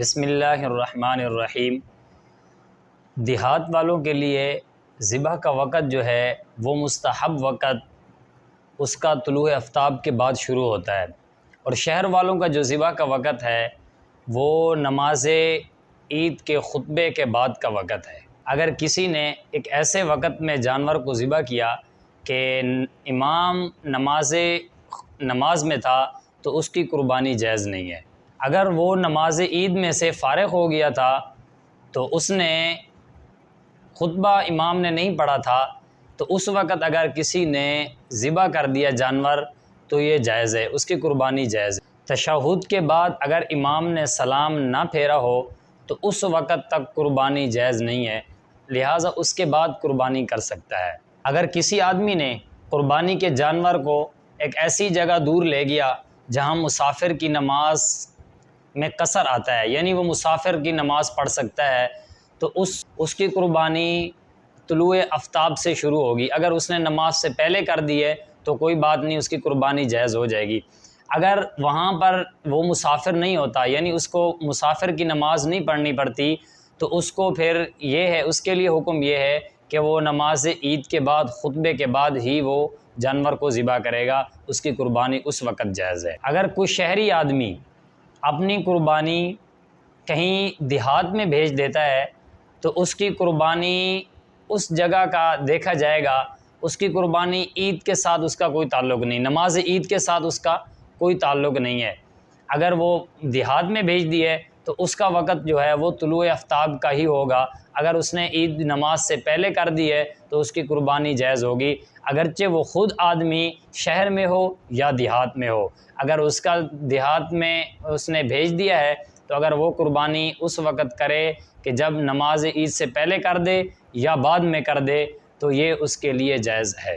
بسم اللہ الرحمن الرحیم۔ دیہات والوں کے لیے ذبح کا وقت جو ہے وہ مستحب وقت اس کا طلوع آفتاب کے بعد شروع ہوتا ہے، اور شہر والوں کا جو ذبح کا وقت ہے وہ نماز عید کے خطبے کے بعد کا وقت ہے۔ اگر کسی نے ایک ایسے وقت میں جانور کو ذبح کیا کہ امام نماز میں تھا تو اس کی قربانی جائز نہیں ہے۔ اگر وہ نماز عید میں سے فارغ ہو گیا تھا تو اس نے خطبہ امام نے نہیں پڑھا تھا، تو اس وقت اگر کسی نے ذبح کر دیا جانور تو یہ جائز ہے، اس کی قربانی جائز ہے۔ تشہد کے بعد اگر امام نے سلام نہ پھیرا ہو تو اس وقت تک قربانی جائز نہیں ہے، لہٰذا اس کے بعد قربانی کر سکتا ہے۔ اگر کسی آدمی نے قربانی کے جانور کو ایک ایسی جگہ دور لے گیا جہاں مسافر کی نماز میں قصر آتا ہے، یعنی وہ مسافر کی نماز پڑھ سکتا ہے، تو اس کی قربانی طلوع آفتاب سے شروع ہوگی۔ اگر اس نے نماز سے پہلے کر دی ہے تو کوئی بات نہیں، اس کی قربانی جائز ہو جائے گی۔ اگر وہاں پر وہ مسافر نہیں ہوتا، یعنی اس کو مسافر کی نماز نہیں پڑھنی پڑتی، تو اس کو پھر یہ ہے، اس کے لیے حکم یہ ہے کہ وہ نماز عید کے بعد خطبے کے بعد ہی وہ جانور کو ذبح کرے گا، اس کی قربانی اس وقت جائز ہے۔ اگر کوئی شہری آدمی اپنی قربانی کہیں دیہات میں بھیج دیتا ہے تو اس کی قربانی اس جگہ کا دیکھا جائے گا، اس کی قربانی عید کے ساتھ اس کا کوئی تعلق نہیں، نماز عید کے ساتھ اس کا کوئی تعلق نہیں ہے۔ اگر وہ دیہات میں بھیج دی ہے تو اس کا وقت جو ہے وہ طلوع آفتاب کا ہی ہوگا۔ اگر اس نے عید نماز سے پہلے کر دی ہے تو اس کی قربانی جائز ہوگی، اگرچہ وہ خود آدمی شہر میں ہو یا دیہات میں ہو۔ اگر اس کا دیہات میں اس نے بھیج دیا ہے تو اگر وہ قربانی اس وقت کرے کہ جب نماز عید سے پہلے کر دے یا بعد میں کر دے تو یہ اس کے لیے جائز ہے۔